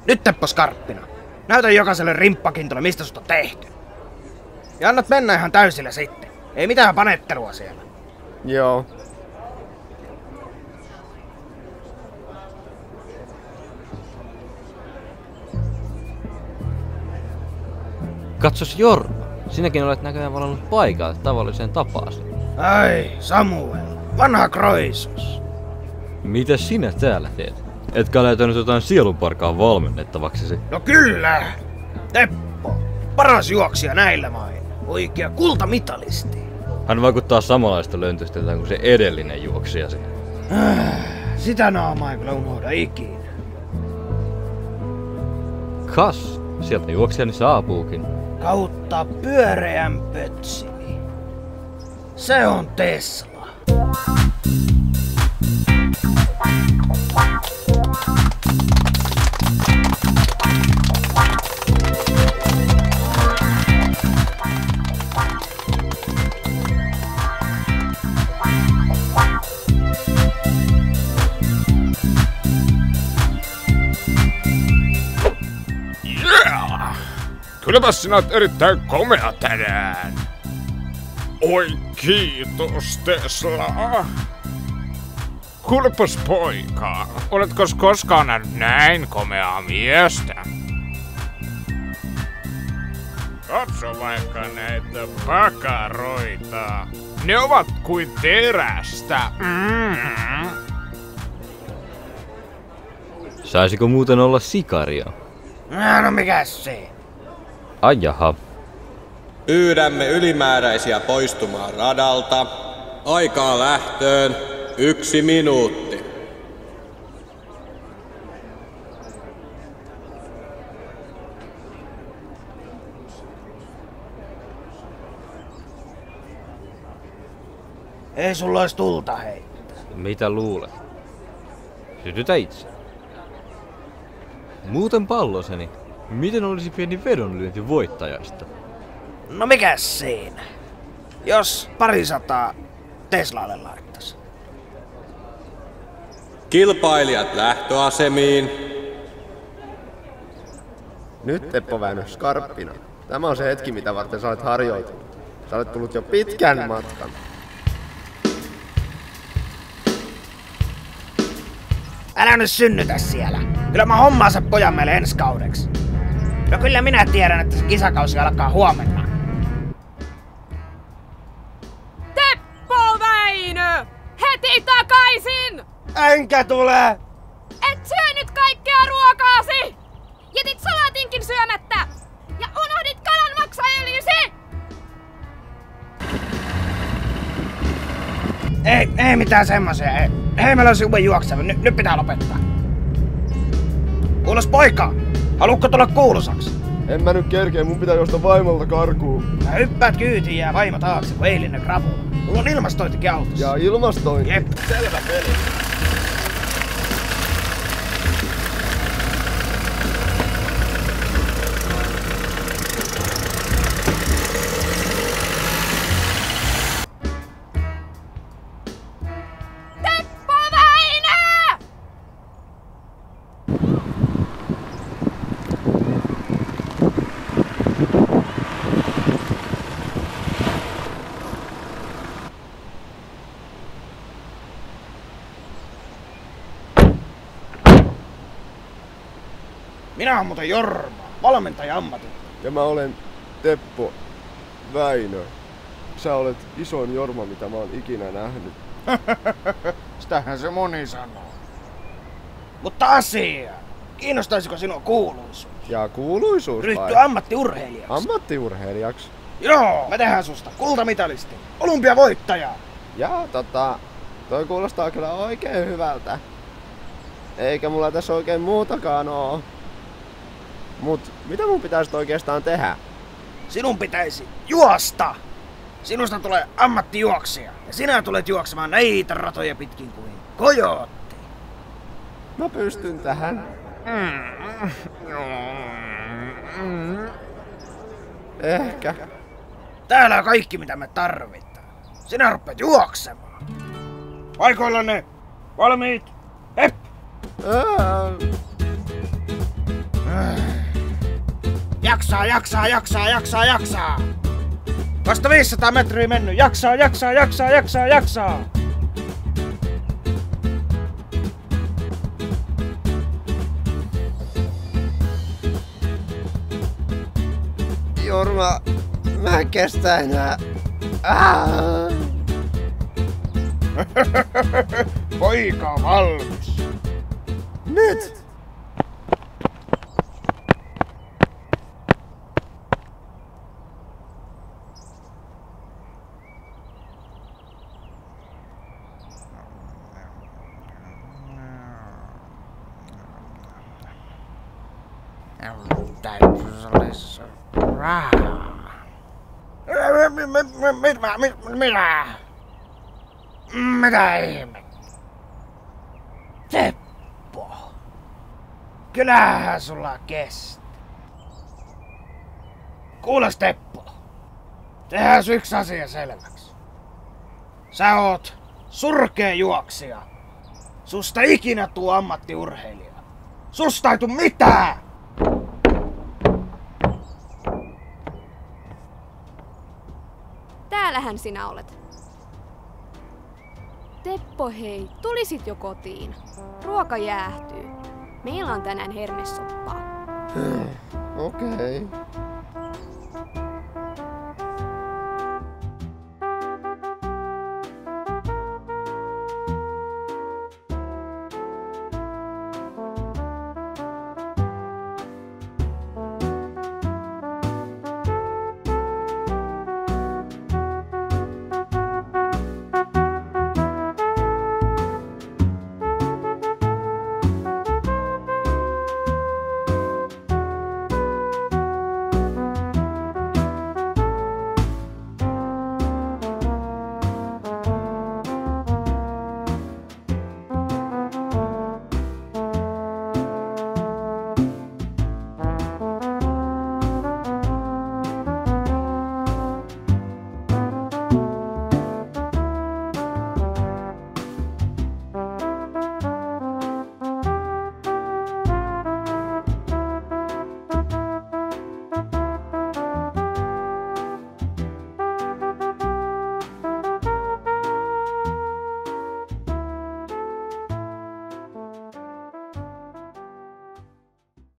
Nyt Teppo Skarppina. Näytä jokaiselle rimppakintolle, mistä susta on tehty. Ja annat mennä ihan täysillä sitten. Ei mitään panettelua siellä. Joo. Katsos Jorma, sinäkin olet näköjään valannut paikalle tavalliseen tapaasi. Ai, Samuel, vanha kroisus. Mitä sinä täällä teet? Etkä löytänyt jotain sielunparkaa valmennettavaksesi? No kyllä! Teppo, paras juoksija näillä main. Oikea kultamitalisti. Hän vaikuttaa samanlaista löntysteltään kuin se edellinen juoksijasi. Sitä naamaa ei kyllä unohda ikinä. Kas, sieltä juoksijani saapuukin. Kautta pyöreän pötsini. Se on Tesla. Kylläpäs sinä oot erittäin komea tänään. Oi kiitos, Tesla. Kuulepas poika, oletko koskaan nähnyt näin komeaa miestä? Katso vaikka näitä pakaroita. Ne ovat kuin terästä. Saisiko muuten olla sikaria? No mikäs se? Ai jaha. Pyydämme ylimääräisiä poistumaan radalta. Aikaa lähtöön 1 minuutti. Ei sulla ois tulta heittää. Mitä luulet? Sytytä itse. Muuten palloseni, miten olisi pieni vedonlyönti voittajasta? No mikäs siinä? Jos 200 Teslalle laittais. Kilpailijat lähtöasemiin. Nyt Teppo Väinö Skarppina. Tämä on se hetki, mitä varten sä olet harjoitellut. Sä olet tullut jo pitkän matkan. Älä nyt synnytä siellä. Kyllä mä hommaan sen pojan meille ensi kaudeksi. No kyllä minä tiedän, että se kisakausi alkaa huomenna. Teppo Väinö! Heti takaisin! Enkä tule! Et syönyt kaikkea ruokaasi! Jätit salaatinkin syömättä! Ja unohdit kalan maksaöljysi! Ei mitään semmosia. Ei mä löysin uuden juoksevan. Nyt pitää lopettaa. Kuulos poika! Haluatko tulla kuuluisaksi? En mä nyt kerkeä, mun pitää juosta vaimolta karkuun. Mä hyppäät kyytiin ja vaimo taakse, kun eilinen gravu. Mulla on ilmastointikin autossa. Ja ilmastointi. Jep. Selvä peli. Teppo Väinö! Minä oon muuten Jorma, valmentaja ammatin. Ja mä olen Teppo Väinö. Sä olet isoin Jorma, mitä mä oon ikinä nähnyt. Sitähän se moni sanoo. Mutta asia. Kiinnostaisiko sinua kuuluisuus? Ja kuuluisuus vai? Ryhtyä ammattiurheilijaksi. Ammattiurheilijaksi? Joo, me tehdään susta kultamitalisti, olympiavoittaja. Ja toi kuulostaa kyllä oikein hyvältä. Eikä mulla tässä oikein muutakaan oo. Mut mitä mun pitäisi oikeastaan tehdä? Sinun pitäisi juosta. Sinusta tulee ammattijuoksija ja sinä tulet juoksemaan näitä ratoja pitkin kuin kojootti. Mä pystyn tähän. Ehkä. Täällä on kaikki mitä me tarvitaan. Sinä rupeat juoksemaan. Paikoillanne. Valmiit. Hep! Jaksaa, jaksaa, jaksaa, jaksaa, jaksaa! Vasta 500 metriä mennyt. Jaksaa, jaksaa, jaksaa, jaksaa, jaksaa! Jorma, mä en kestä enää. Poika on valmis. Nyt! Mitä ihmettä? Teppo! Kyllähän sulla kestää. Kuules Teppo, tehdään yksi asia selväksi. Sä oot surkea juoksija. Susta ikinä tuu ammattiurheilija. Susta ei tuu mitään! Täällähän sinä olet. Teppo hei, tulisit jo kotiin. Ruoka jäähtyy. Meillä on tänään hernesoppaa. Okei.